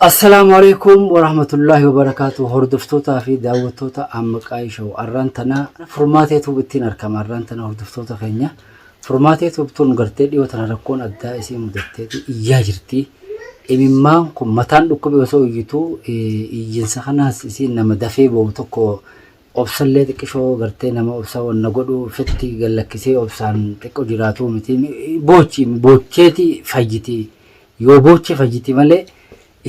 السلام عليكم ورحمة الله وبركاته. هردفتوتا في دعوتوتا أمكاي شو أرانتنا فرماتيتو بتين أركام أرانتنا هردفتوتا خينيا فرماتيتو بتون غرتدي وتنركون أداء اسم مدتدي إيجاجرتي إمام كم متان لكم بيوسو يجتو ينسخنا سين نما دفي بوتوكو أبصلة تكشو غرتي نما أبصا ونقولو فتي قال لك سي أبصان تكو جراتو متين بوتشي فاجتي يو بوتشي فاجتي مالي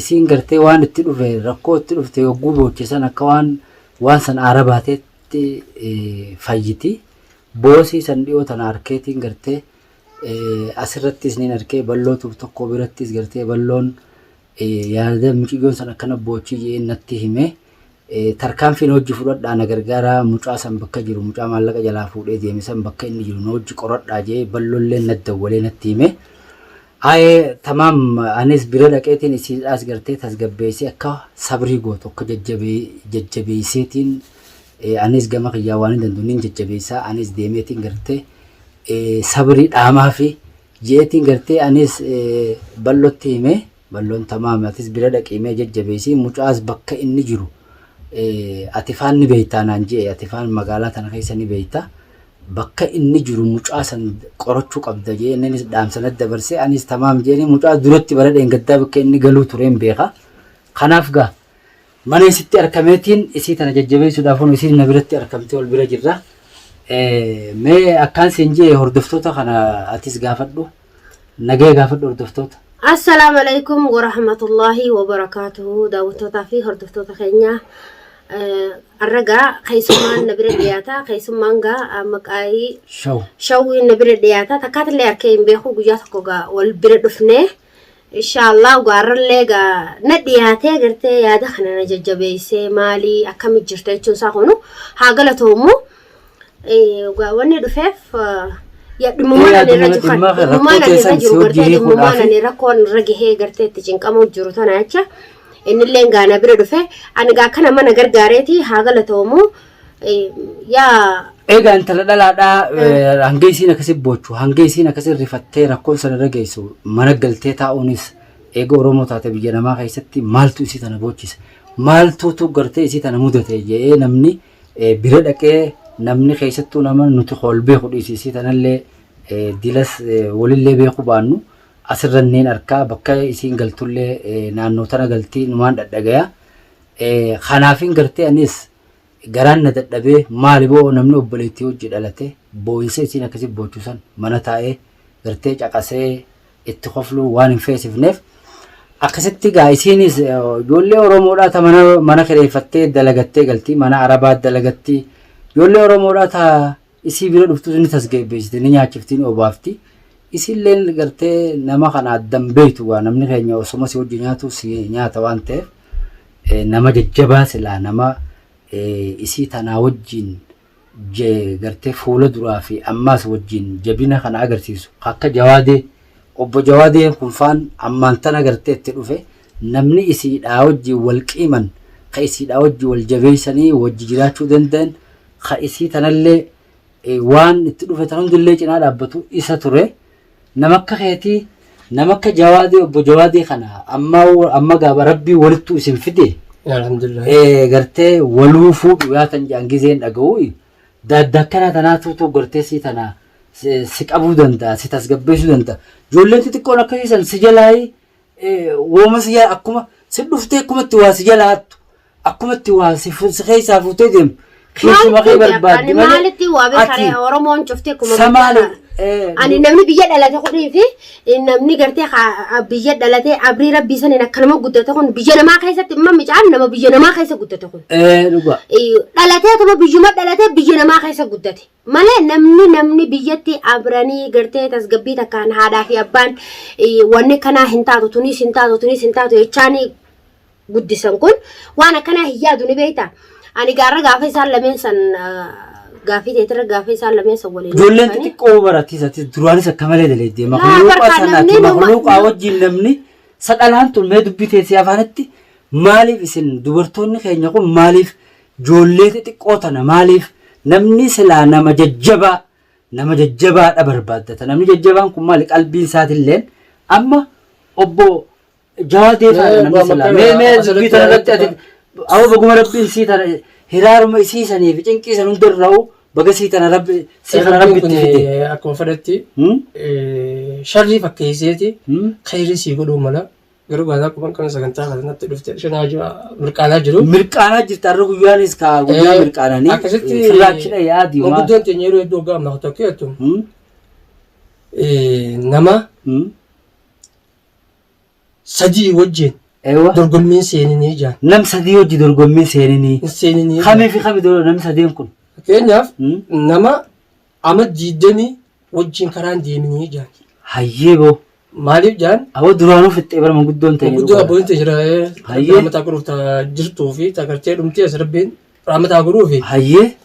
isin gartee waan itti dhufe rakkoo itti dhufte yogguu boochisan akka waan san arabateetti fayyiti boosii san dhiyoo tana arkeetiin gartee asirrattis niin arkee ballootuuf tokko birattis gartee balloon yaada mucayyoon san akkana boochii jeen natti hime tarkaanfiin hojii fudhadhaa na gargaara mucaa san bakka jiru mucaa maallaqa jalaa fuudhee deeme san bakka inni jiru na hojii qoradhaa jee balloollee nadawwalee natti hime Ay tamam anis birada keetiin isi as gartee tasgabbeessee akka sabrii gootu akka jajjabeesseetiin anis gama qiyyaawwan danduuniin jajjabeessaa anis deemeetiin gartee sabrii dhaamaa fi jeetiin gartee anis ballotti hime balloon tamam atis birada qiimee jajjabeessii mucaas bakka inni jiru ati faan ni beeytaa naan jee ati faan magaalaa tana keessa ni beeytaa bakka inni jiru mucaa san qorachuu qabda jee innis dhaamsanat dabarsee anis tamam jeeni mucaa duratti bara dheengaddaa bakka inni galuu tureen beeka kanaaf gaa mana isitti arkameetiin isii tana jajjabeessuudhaaf isii na biratti arkamtee ol bira jirra mee akkaan seen jee hordoftoota kana atis gaafadhu nagee gaafadhu hordoftoota Assalamu alaikum wa rahmatullahi wa barakatuhu daawwattoota fi hordoftoota keenya الرجاء خيسمان نبرة دياتا خيسمان جا مقاي شو نبرة دياتا تكات اللي أركين بيخو جوجات كوجا والبرة دفنه إن شاء الله وقارن لقى ندياتي قرتي يا دخلنا نججبيسي مالي أكمل جرتي تشون ساقونو هاقلتهمو وقاوني دفاف يا دمومانا نرجو خان دمومانا نرجو قرتي دمومانا نركون رجيه قرتي تجين كمو جروتنا أشة إن اللي نجانا بردفه أنا جا كنا ما نقدر جارتي هاقلة تومو يا إيه أنت لا هنجيسينا كسب بوتشو هنجيسينا كسر رفتة ركون سنة رجيسو ما نقلتي تاونيس إيجو رومو تاتي بيجنا ما خيستي مالتو سي تنا بوتشيس مالتو تو قرتي سي تنا مودتي جي نمني بردك نمني خيستو نمن نتخول بيخو سي تنا اللي دلس وللي بيخو بانو asirranneen arkaa bakka isiin galtullee naannoo tana galtii numaan dhadhagaya kanaafin gartee anis garaan na dadhabee maali boo namni obboleettii hojii dhalate boo'insa isiin akkasii boochuusan mana taa'ee gartee caqasee itti qoflu waan hin feesifneef akkasitti gaa isiinis ijoollee Oromoodhaa ta mana kireeffattee dalagattee galtii mana Arabaa dalagattii ijoollee Oromoodhaa ta isii bira dhuftus ni tasgabbeessiti ni nyaachiftii ni obaafti isilleen gartee nama kana dambeetu waa namni keenya osoma si hojii nyaatu si nyaata waan ta'eef nama jajjabaa silaa nama isii tanaa wajjin gartee fuula duraa fi ammaas wajjin jabina kana agarsiisu akka jawaadee obbo jawaadee kunfaan ammaan tana gartee itti dhufe namni isiidhaa wajjin wal qiiman ka isiidhaa wajjin wal jabeessanii wajji jiraachuu danda'an ka isii tanallee waan itti dhufe tan hundillee cinaa dhaabbatu isa ture namakka keetii namakka jawaadee obbo jawaadee kana amma gaaba rabbii walittu isin fide alhamdulillah gartee waluu fuudhu yaatan jangizeen dhaga'u daddakana tanaatu gartee si tana si qabuu danda'a si tasgabbeessuu danda'a ijoolleen xixiqqoon akkasiisan si jalaayi wooma si akkuma si dhuftee akkumatti waa si jalaattu akkumatti waa si keessaa fuutee deemu keessuma kee barbaaddi maalitti waa beekare Oromoon cuftee kuma ani namni biyya dhalate kudii fi namni gartee biyya dhalate abrii rabbii sanin akka nama guddate kun biyya namaa keessatti imma micaan nama biyya namaa keessa guddate kun dhugaa dhalatee tuma biyyuma dhalatee biyya namaa keessa guddate malee namni biyyatti abranii gartee tasgabbii takkaan haadhaa fi abbaan wanni kanaa hin taatu tunis hin taatu jechaanii guddisan kun waan akkanaa hin yaadu ni beektaa ani gaarra gaafa isaan lameen san gaafii teetira gaafii isaan lameen san waliin ijoolleen xixiqqoo baratiisatti duraanis akka malee daleeddee makluuqaa sanaatti makluuqaa wajjin namni sadhalaan tulmee dubbitee si afaanitti maaliif isin dubartoonni keenya kun maaliif ijoollee xixiqqoo tana maaliif namni silaa nama jajjabaadha barbaaddata namni jajjabaan kun maali qalbiin isaatilleen amma obbo جواد يفعل مثلا ما بيتر ربت أو بقوم ربي سيتر هرار ما يسيسني في جنكي سندر راو بقى سيتر رب سيخنا ربي تفيدي أكون فردتي شري فكيسيتي خيري سيقولوا ملا قالوا هذا كمان كان سكنتها هذا نتلفت عشان أجوا مركانا جرو مركانا جرتارو يوانيس كا ويا مركانا ني فلاكشنا يا ديما وقدون تنيرو يدوغا ما هتوكيتهم نما سدي وجين ايوه درغمين سينيني جان نم سدي وجي درغمين سينيني خامي في خامي دور نم سدي يكون كينياف نما أمد جدني وجين كران ديمني جان هيبو مالي جان أو درانو في التبر من قدون تاني قدو أبوين تجرى رامة أقولوا تجرتوا في تكرتي رمتي أسربين رامة أقولوا في هيه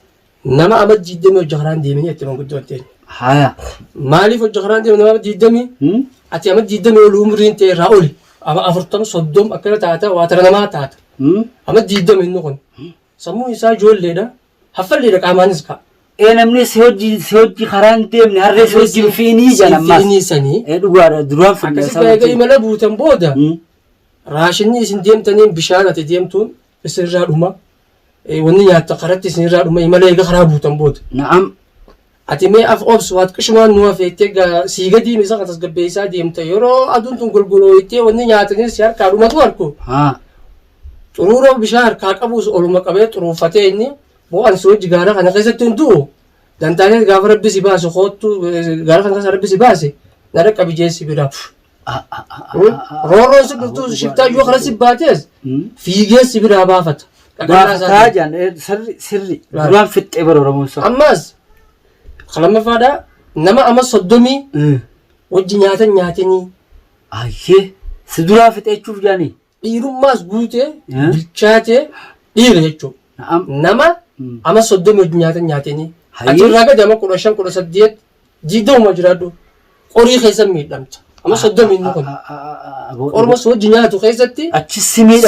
نما أمد جدني وجهران ديمني أتمنى قدون تاني هيا مالي في الجهران ديمني نما جدني أتي أمد جدني والعمرين تي راولي أما أفرطان صدوم أكلت تاتا واترنا ما تاتا أمد جدني نقول سمو يسا جول ليدا حفل ليدا كامانسكا أنا مني سوجي خران تيم نهار سوجي فيني جانا ما فيني سني دوار دران في أكسي بيجي ملا بوتن بودا راشني سنديم تاني بشارة تديم تون بسرجال هما وني يعتقرت سنجال هما يملا يجي خراب بوتن بود نعم أتمي أف أوبس وات كشمان نوافي تيجا سيجدي مثلا تسقى بيسا ديم تيرو أدون تنقل قلو يتي وني يعتني سيار كارو ما تواركو ها ترورو بشار كاكابوس أولو مكابي تروفتيني بو أن سوج جارا أنا كيسة تندو dan tanya gafar bisi basu khotu gara kan kasar bisi basi nara kabi jesi bira roro sebetu shifta yo kharasi bates fige sibira bafat kajan sirri duran fit eber oromoso ammas khalama fada nama amas soddomi wajji nyaatani ayye sidura fit echuf jani irummas guute bilchaate dhiira jechuun nama amas soddomi wajji nyaatani أتراك دما كرشان كرشان ديت جيدو مجرادو قري خيسة ميدمت أما صدق منه كن أورما سو جنيا تو خيسة أتش سميد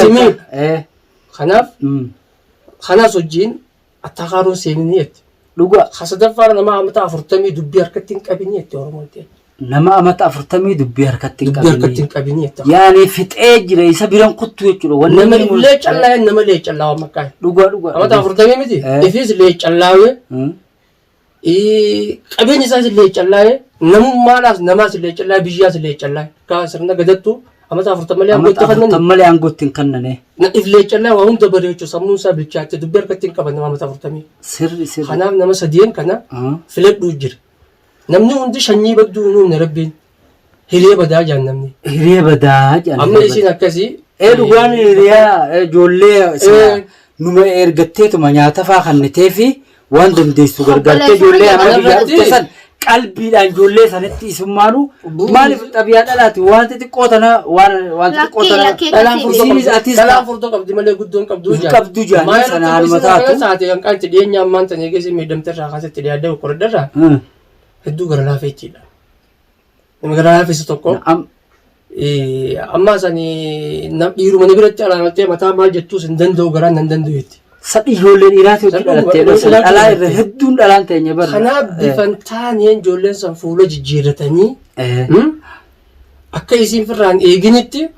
خناف سجين التقارن سينيت لوجا خاصة فارنا ما عم تعرفتمي دبير كتين كابينيت أورما تي نما عم تعرفتمي دبير كتين كابينيت يعني فت أجر يسبيرن قطو يجرو ونما ليش الله إنما ليش الله مكاي لوجا أما تعرفتمي مدي إفيز ليش الله قبين يساس اللي يجلاه نمو مالاس نماس اللي يجلاه بيجياس اللي يجلاه كاسرنا قدرتو أما تفرط ملي أنقول تخنن تملي أنقول تنكنني نقف اللي يجلاه وهم دبريتشو سموسا بالشات تدبر كتين كبنا ما تفرط مي سر خنام نماس دين كنا فلت دوجر نمني عندي شني بدو نربين هريه بدا جان نمني هريه بدا جان أما إيش نكسي دوغان هريه جولة نما إرجعتي تمانية فاخن نتفي وان دنديسو غرغرتي جولة أما بيجاتسن قلبي لان جولة سنتي سمانو مالي في الطبيعة دلاتي وان تتقوتنا وان تتقوتنا دلان فردو قبدي مالي قدون قبدو جاني سنة المتاتو ساعتي كان كانت ديان يامان تنيجي ميدم ترى خاصة تريادة وكردرة هدو غرلا فيتي لا نم غرلا في ستوكو أما سني نم يرو مني بريت على نتي متى ما جتو سندندو غران نندندو يتي سأي جولين إيراتي وتلاتي على هدون دلان تاني برا خنا بفنتان ين جولين سنفولو جيرتني أكيسين فران إيجنتي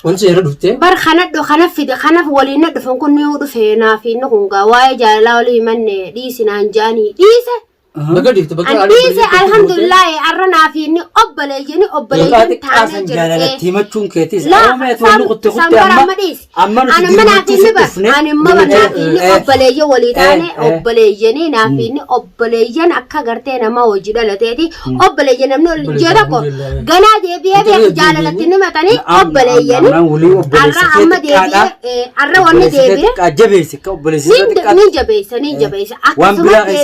ونسير دوتي بار خنا في ولينا دفن كن يودو فينا في نكونغا واي جالا ولي من ديسي نانجاني ديسي ديسي الحمد لله عرنا في إني أبلي تاني جرى تيمتشون كيتيس لا أنا ما نافيني بس أنا ما نافيني أبلي ولي تاني أبلي نافيني أبلي أكا غرتنا ما وجد لتيتي أبلي منو جركو غنا دي جالا لتيني ما تاني أبلي عرا أما دي عرا وانا دي جبيسك أبلي نين جبيس أكسما دي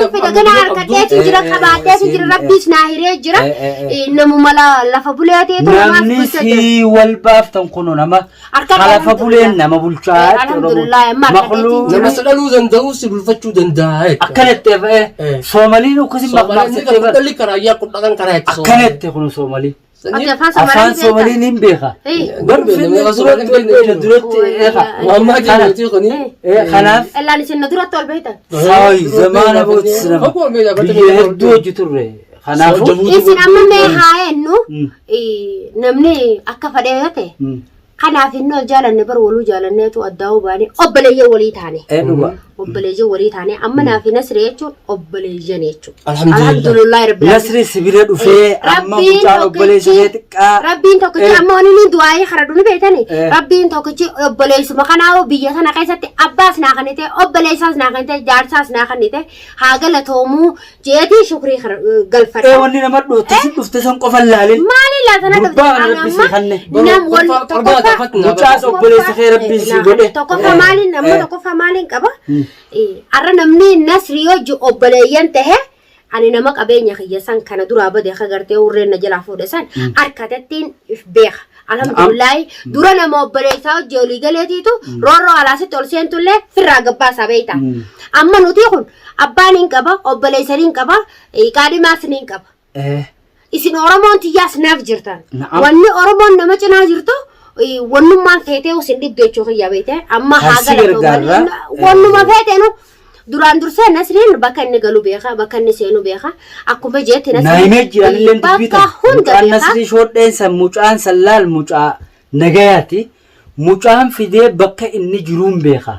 في دغنا أركضت جرا كباتة جرا ربيس ناهرة جرا نمو ملا لفبولاتي نمني في والباف تنقلون نما لفبولين نما بولشات الحمد لله مخلوق نما سلالو زندوس بالفتشو دنداء أكلت سومالي وكذي مقلق كل كرايا كلنا كرايا أكلت يكونوا سومالي أفان سومالي نيمبيخا درت وما جنتي خني خلاف إلا نسينا درت البيت هاي زمان أبو تسلم بيهدو جتره isin amma mee haa ennu namni akka fadheeyate kanaaf inni ol jaalanne bar waluu jaalanneetu addaa'uu baane obboleeyyan walii taane obboleeyyan walii taane amma naaf nasri jechuun obboleeyyan jechuudha. Alhamdulillah rabbil nasri sibira dhufee amma mucaan obboleessee xiqqaa rabbiin tokkichi amma wanni du'aayee karadhu ni beekani rabbiin tokkichi obboleessuma kanaa biyya sana keessatti abbaas naa kannite obboleessaas naa kannite jaarsaas naa kannite haa galatoomuu jeetii shukrii galfadha. Wanni nama dhufte san qofa laalin maali laatana dhufte nam wal mucaas obboleessa kee rabbiin si godhe tokkofa maaliin amma tokkofa maaliin qaba arra namni nasri yoo obboleeyyan tahe ani nama qabeenya kiyyasan kana duraa bade akka gartee urreen na jalaa fuudhe san harkatattiin if beeka alhamdulillah dura nama obboleessaa hojii olii galeetiitu roorroo alaasitti ol seentullee firraa gabbaasaa beeyta amma nuti kun abbaan hin qaba obboleessan hin qaba qaadhimaas hin qaba isin oromoon tiyyaas naaf jirtan wanni oromoon nama cinaa jirtu wannummaan feetee usin dhibde jechuu kiyya beete amma haa galatoo wannuma feeteenu duraan dursee nasriin bakka inni galu beeka bakka inni seenu beeka akkuma jeetti naayimee jiraalleen dubbita mucaan nasrii shoodheensa mucaan sallaal mucaa nagayaati mucaan fidee bakka inni jiruun beeka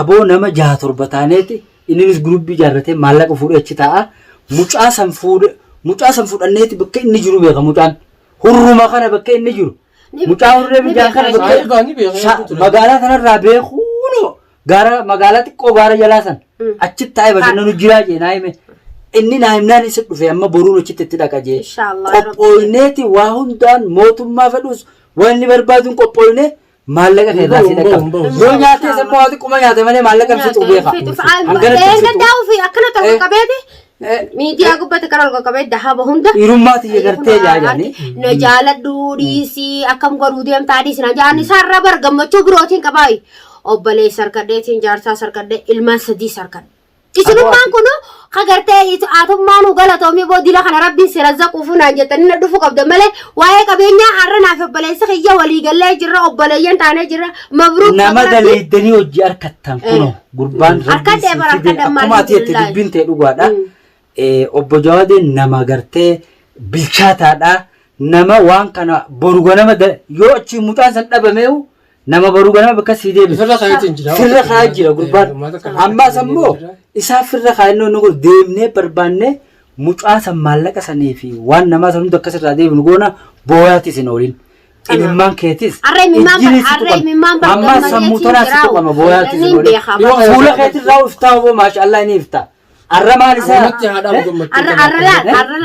aboo nama 6-7 taaneeti innis gurubbii jaarratee maallaqa fuudhee achi taa'a mucaa san fuudhanneeti bakka inni jiru beeka mucaan hurruma kana bakka inni jiru mucaa hurree bijaan kana bakka magaalaa kanarraa beekuuno gara magaalaa xiqqoo gaara jalaa san achitti taa'ee bashannanu jiraa jee naayime inni naayimnaan isa dhufe amma boruun achitti itti dhaqa jee qophooyneeti waa hundaan mootummaa fedhus waan inni barbaaduun qophooynee maallaqa keessaa si dhaqqaba yoo nyaatee sammoo haa xiqquma nyaate malee maallaqa fixuu beeka akkana ta'uu qabeeti miidiyaa gubbatti karaa olka qabee dahaba hunda hirummaati yegartee jaajani na jaaladhu dhiisii akkam godhuu deemtaa dhiisina jaanni isaarra bar gammachuu birootiin qabaayi obboleessa harkadheetiin jaarsaa harkadhee ilmaan sadii harkadhe isinummaan kunu kagartee aatummaan galatoomii boodila kana rabbiin sirazzaquufu naan jettanii na dhufu qabda malee waa'ee qabeenyaa har'a naaf obboleessa kiyya walii gallee jirra obboleeyyan taanee jirra mabruuk nama daleeddanii hojii harkattan kuno gurbaan harkadhee bara harkadhan akkuma ati itti dubbiin ta'e dhugaadha obbo Jawaadeen nama gartee bilchaataadha nama waan kana boru ganama yoo achi mucaan san dhabameewu nama boru ganama bakka sii deebisu firra kaa'aa jira gurbaan ammaas ammoo isaa firra kaa'annoo nu deemnee barbaannee mucaa san maallaqa sanii fi waan namaa san hunda akkasirraa deebinu goona booyaatti isin oolin imimmaan keetis ammaas sammuu tonaas tuqama booyaatti isin oolin fuula keetirraa iftaa oboo maashaallah ni iftaa arramaan isaa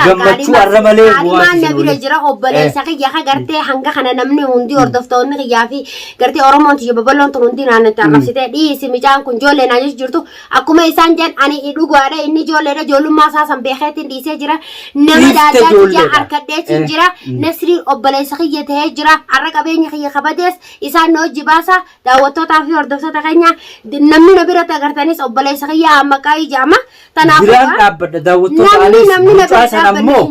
gammachuu arra malee bu'aa nabira jira obboleessa kiyya ka gartee hanga kana namni hundi hordoftoonni kiyyaa fi gartee oromoon tiyya baballoon tun hundi naannatti arrabsitee dhiisi micaan kun ijoollee naa jirtu akkuma isaan jedhan ani dhugaadha inni ijoolleedha ijoollummaa isaa san beekeetiin dhiisee jira nama daaddaa kiyya harkadheetiin jira nasrii obboleessa kiyya ta'ee jira arra qabeenya kiyya kabadees isaan na hojii baasa daawwattootaa fi hordoftoota keenya namni na biratti agartanis obboleessa kiyya ammaqaa ijaama biraan dhaabbadha daawwattoota alis mucaa sana ammoo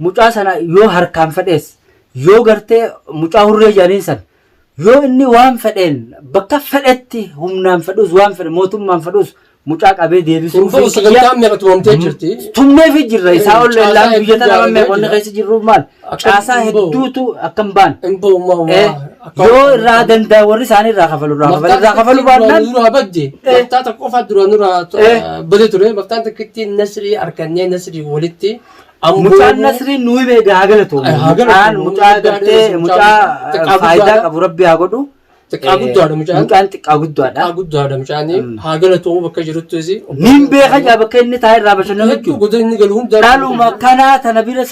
mucaa sana yoo harkaan fedhees yoo gartee mucaa hurree jaaniin san yoo inni waan fedheen bakka fedhetti humnaan fedhus waan fedhe mootummaan fedhus mucaa qabee deebisuu fi sagantaan meeqa tumamtee jirti tumnee fi jirra isaa ol leellaan biyya tana meeqonni keessa jirru maal caasaa hedduutu akkam baan yoo irraa danda'a warri isaanii irraa kafalu baannaan nurraa badde baktaata qofa dura nurraa badee ture baktaan takkitti nasrii harkannee nasrii walitti mucaan nasrii nuyi beegaa haa galatu mucaa gartee mucaa faayidaa qabu rabbi haa godhu xiqqaa guddaadha mucaan xiqqaa guddaadha mucaan haa galatu bakka jirtu isi nin beeka jaa bakka inni taa'e irraa bashannanu jechuudha goda inni galu hunda dhaluma kanaa tana bira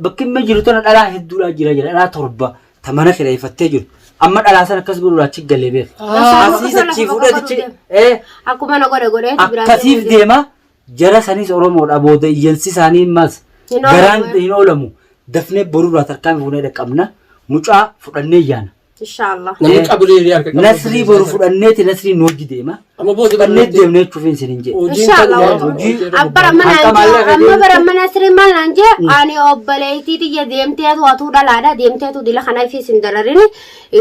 bakki inni jiru tana dhalaa hedduudhaa jira dhalaa 7 tamana kireeffattee jiru amma dhalaa san akkas godhu achi galee beeka asiis achii fudhatichi akkuma na godhe akkasiif deema jara sanis oromoodha booda iyyansi isaanii mas garaan hin oolamu dafnee boruudhaa tarkaanfii fuunee dhaqqabna mucaa fudhannee yaana inshallah namni qabulee harka nasrii boru fudhanneeti nasrii nooji deema amma booda fudhannee deemnee chufiin sin hin jedhe inshallah abbara mana nasrii maal naan jee ani obboleettii tiyya deemtee watuu dhalaadha deemteetu dila kana fi sin dararini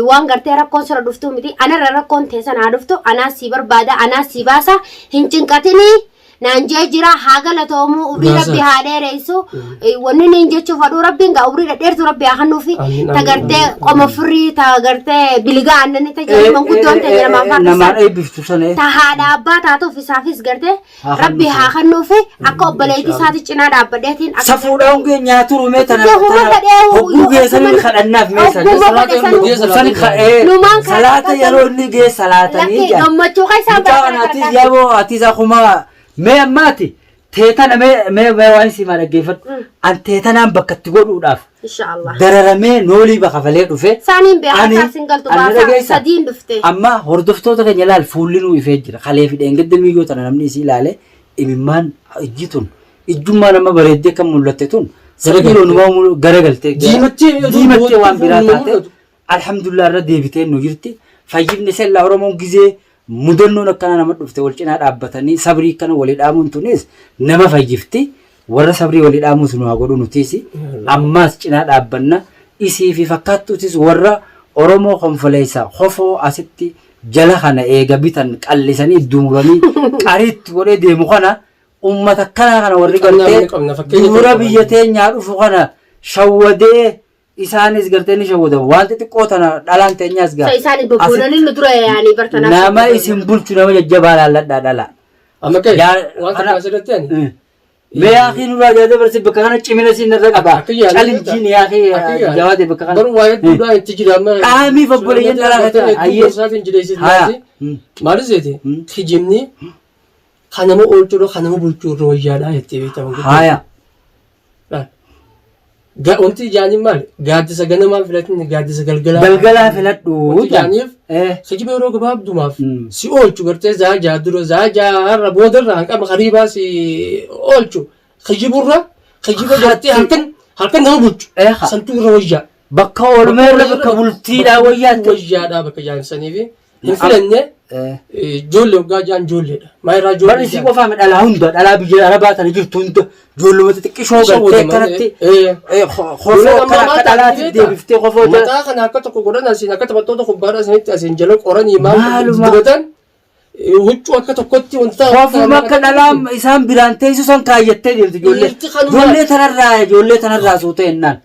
waan gartee rakkoon sira dhuftu miti anarra rakkoon teessan haa dhuftu anaa si barbaada anaa si baasa hin cinqatini نانجي جرا حاجة لا تومو أبري ربي هذا رئيسو وني نيجي تشوف هذا ربي إنك أبري دير ربي أخنو في تقدر قام فري تقدر بلغة عندنا تجي من كتون تجي ما فارس نمار أي بفتوسنا تهذا أبا تاتو في سافيس قرده ربي أخنو في أكو بلايتي ساتي جنا رابع دهتين سفوداون كي نياتو ميتنا هو جيسان خلنا في ميسان سان صلاة يلون نيجي صلاة نيجي لما تشوفي سافر أنا تيجي أبو أتيزا خما ما ماتي تيتنا ما وانسي ما رجيفت أن تيتنا بكت تقول وداف إن شاء الله دررمي نولي بخفلات وفي سانين بيعطى سنجل تبارك سدين دفتة أما هردفتو تكن يلال فولين ويفجر خليه في دين قد الميجو تنا نمني سيلاله إممان إجتون إجمع نما بريدة كم ملتتون سرقيلون ما مو غرقلته ديمتي وان براتات الحمد لله ردي بيتين نجرتي فاجب نسال لورمون جزء مدنون كنا نمد دفتة والجنا رابطني صبري كنا ولد آمون تونس نما فاجفتي ورا صبري ولد آمون سنوا قولوا نتيسي أما جنا رابطنا إسي في فكاتو تيس ورا أورمو خنفليسا خفو أستي جلا خنا إيجابيتن كاللساني دومراني كاريت ولد ديمخنا أمة كنا ورقلته دورا بيتين يعرف خنا شودة إسانيس قرتني شودة وانت تقوتنا دلان تنياس قا إساني بقولني ندرا يعني برتنا نما اسم بولتنا وجا جبال الله دالا أما كي وانت كاسرت يعني ما يا أخي نورا جاده برسي بكرنا تشمينا سين الرقبة چالنجين يا أخي جواد بكرنا برو وايد دودا تجري أما آمي فبولين دلان هتا أيه ساتين جلسي دلاسي مارس يدي تجيمني خانمو أولتورو خانمو بولتورو ويانا هتبي تمام هايا wanti jaanii maali gaaddisa ganamaa filatni gaaddisa galgalaa filadhu jaaniif kijiba yeroo gabaabdumaaf si oolchu gartee zaajaa dura zaajaarra boodarra hanqama qariibaa si oolchu kijiburra kijiba gartee halkan nama bulchu santuu irra wayyaa bakka oolmeerra bakka bultiidhaa wayyaadhaa bakka jaanisaniifi hin filanne ijoollee waggaa jaan ijoolleedha maayirraa ijoollee bari si qofaame dhalaa hunda dhalaa biyya arabaa tana jirtu hunda ijoollumatti xiqqishoo gartee kanatti khofoo akka dhalaatti deebiftee khofoo mataa kana akka tokko godhan asiin akka taphattoota kubbaadha asinitti asiin jala qoranii maal dibatan huccuu akka tokkotti wanta khofuma akka dhalaa isaan biraan teessu san kaayyattee deemtu ijoollee tanarraa suutee ennaan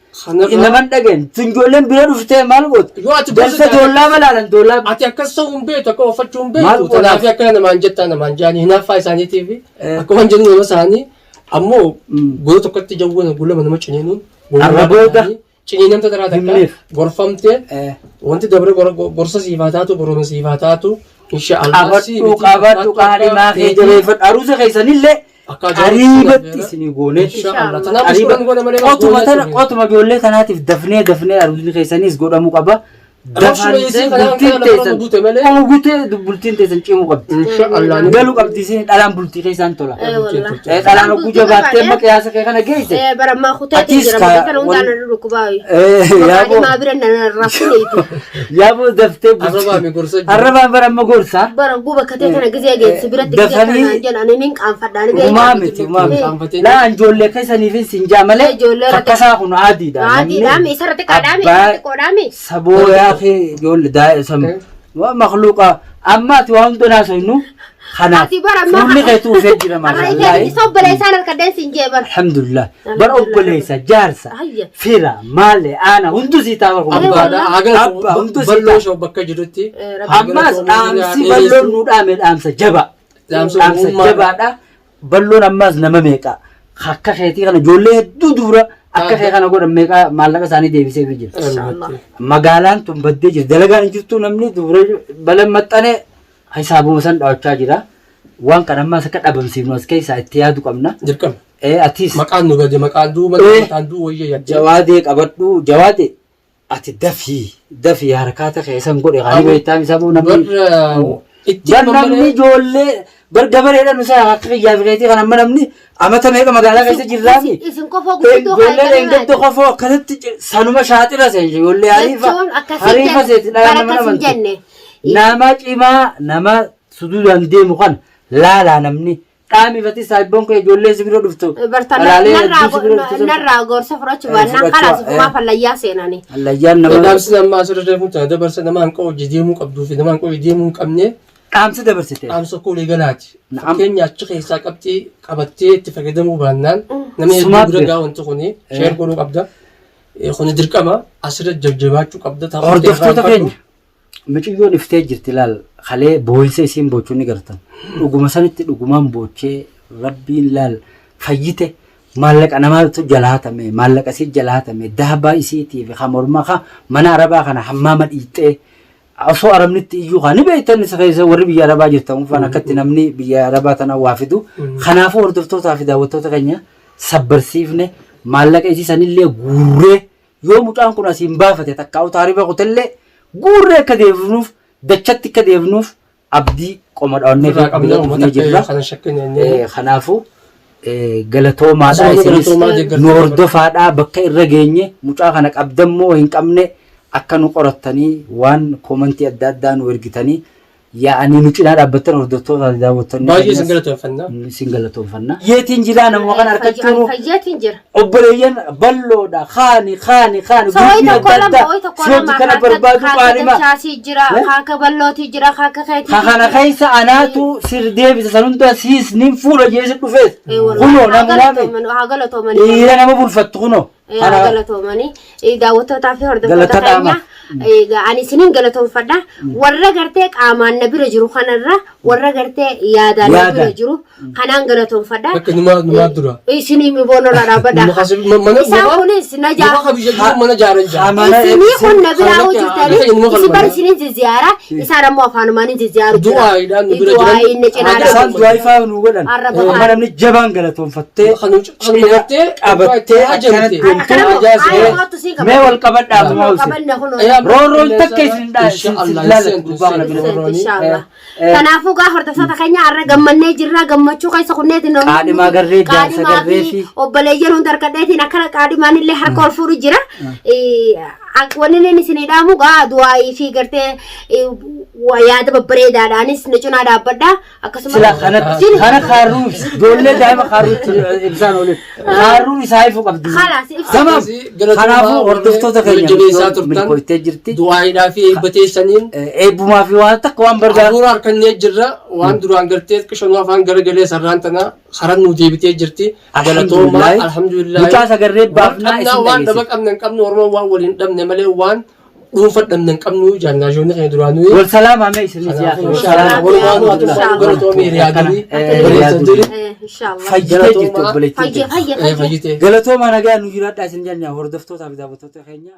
inaman dhageen ijoolleen bira dhuftee maal goote darsa doollaa balaalan doollaa ati akkas ta'uun beektu akka oofachuu hin beektu kanaaf akka namaan jettaa namaan jaanii hinaaffaa isaaniitiif akka waan jennu nama isaanii ammoo gosa tokkotti jawwana gulama nama ciniinuun arrabooda ciniinamta taraa takka gorfamtee wanti dabre gorsa siifaa taatu borooma siifaa taatu qabadhu qaadhi maakee jabeeffadhu aruusa keessanillee qariibatti isinii goonetti qotuma ijoollee kanaatiif dafnee aruusni keessanis godhamuu qaba. bultiin teessan cimuu qabdi. Galuu qabdi isin dhalaan bultii keessaan tola. Dhalaan oguu jabaattee amma qiyaasa kee kana geesse. Yaaboo daftee arrabaan bara amma gorsa. Uumaa miti. Laan ijoollee keessaniif sinjaa malee fakkasaa kun aadiidha. Sabooyaa يقول دا سم ومخلوقة أما توهم دناس إنه خنا فمي غيتو فجر ما الحمد لله برأب ليس جارسة فيرا مالي أنا هندو زيتا هندو بلوش وبكا جرتي أما أمسي بلون نود أمد أمسا جبا أمسا جبا دا بلون أماز نماميكا خاكا خيتي خنا جولي دورا akka kee kana godhan meeqa maallaqa isaanii deebisee jira. Magaalaan tun baddee jira. Dalagaan jirtu namni dubra balan maxxanee hisaabuma san dhaawachaa jira. Waan kana ammaas akka dhabamsiifnu as keessaa itti yaadu qabna. Dirqama. Atis maqaan nu gadi maqaan duu maqaan duu wayya yadda. Jawaadee qabadhu jawaadee ati dafii harkaata keessan godhe kan beektaa isaa boo namni ijoollee bargabareedha nusa akka xiyyaafileti kan amma namni amata meeqa magaalaa keessa jirraami ijoollee eeggattu qofoo akkasitti sanuma shaaxira seenje ijoollee hariifa seeti nama cimaa nama suduudhaan deemu kan laalaa namni dhaamifati saayibboon kee ijoollee si bira dhuftu narraa gorsa fudhachuu baannaan kalaas fumaa fallayyaa seenani fallayyaan nama dhaamsi namaa asirra deemu ta'a dabarsa nama hanqa hojii deemuu qabduu fi nama hanqa hojii deemuu hin qabne dhaamsa dabarsite. Dhaamsa koolee galaati. Na'am. Fakkeenya achi keessaa qabxii qabattee itti fayyadamuu baannaan namni Sumaaf hedduu bira bira. gaa wanti kuni sheer godhuu qabda. Kuni dirqama asirratti jajjabaachuu qabda. Hordoftoota keenya miciyyoon iftee jirti laal kalee boo'insa isiin boochuu ni gartan. Dhuguma sanitti dhugumaan boochee rabbiin laal fayyite maallaqa namaatu jalaatame maallaqa isii jalaatame dahabaa isiitiif kan mormaa kan mana arabaa kana hammaama dhiixxee osoo arabnitti iyyuu kan ni beektan isa keessa warri biyya arabaa jirtan ufaan akkatti namni biyya arabaa tana waa fidu. Kanaafuu hordoftootaa fi daawwattoota keenya sabbarsiifne maallaqa isii sanillee guurree yoo mucaan kun asiin baafate takka utaarifa kutallee guurree akka deebinuuf dachatti akka deebinuuf abdii qoma dhaawannee fi qabdee jirra. Kanaafuu galatoomaadhaa isinis nu hordofaadhaa bakka irra geenye mucaa kana qabdammoo hin qabne akka nu qorattanii waan koomantii adda addaa nu ergitanii yaa'anii nu cinaa dhaabbattan hordoftoota daawwattanii Baay'ee isin galateeffannaa. isin galatoomfannaa. Yeetiin jiraa nama kana harkachuun Fayyaatiin jira. obboleeyyan balloodha kaani Sawaayi tokko lama, sawaayi tokko sooti kana barbaadu qaadima. chaasii jira, kaaka ballooti jira, kaaka kayti. Kana keessa anaatu sir deebisa san hunda siis nin fuula jeesi dhufees. Kunoo nama laame. Haa galatoomanii. Dhiira nama bulfattu kunoo. Haa galatoomanii. Daawwattootaa fi hordoftoota Galata dhaama. keenya. Ani isiniin galatoomfadha. Warra gartee qaamaan na bira jiru kanarra warra gartee yaadaan na bira jiru kanaan galatoomfadha. Bakka numaa dura. Isinii miboonolaa dhaabbadha. Isaan kunis na mana jaaran jira. isinii kun na biraa hojjetanii isin bari isiniin ziyaara isaan ammoo afaanumaan ziyaaru jira. Du'aayiidhaan nu bira jiran. Du'aayiin na cinaa Isaan dhaabbatu. du'aa ifaa nu godhan. Arraba Amma kaan. namni jabaan galatoonfattee Kan gartee qabattee ajajate. deemtee mee wal qabadhaa ammoo isin. Roorroon takka isin Inshallah. Kanaafuu gaa hordoftoota keenya har'a gammannee jirra gammachuu keessa kunneetiin Qaadhimaa garree jaarsa garree fi obboleeyyan hunda harkadheetiin akkana qaadhimaan illee harka ol fuudhu jira. Wanni inni isinii dhaamu gaa du'aayii fi gartee yaada babbareedaadhaanis na cinaa dhaabbadha. sila kana kaarruun ijoollee daa'ima kaarruutti ibsaan oolin kaarruun isaa ifuu qabdi. Khalaas ibsa. Tamam. Kanaafuu hordoftoota keenya Jajjabeessaa turtan. milkooftee jirti. Du'aayiidhaa fi eebbateessaniin. Eebbumaa fi waan takka waan barbaadu. Abuura harkannee jirra waan duraan gartee qishanuu afaan garagalee sarraan tana haran nu deebitee jirti. Galatoomaa alhamdulillah. Mucaa sagarree baafnaa isin waan dhaba qabna hin qabnu ormoo waan waliin dhabne malee waan dhuunfa dhabne hin qabnu jaannaajoonni keenya duraanuu. wal salaamaa mee isin Galatoomii riyaadanii. Inshallah. fayyitee jirti obboleettiin. Fayyee. Fayyitee. Galatooma nagaa nu jiraadhaa isin jenna hordoftootaa fi daawwattoota keenya.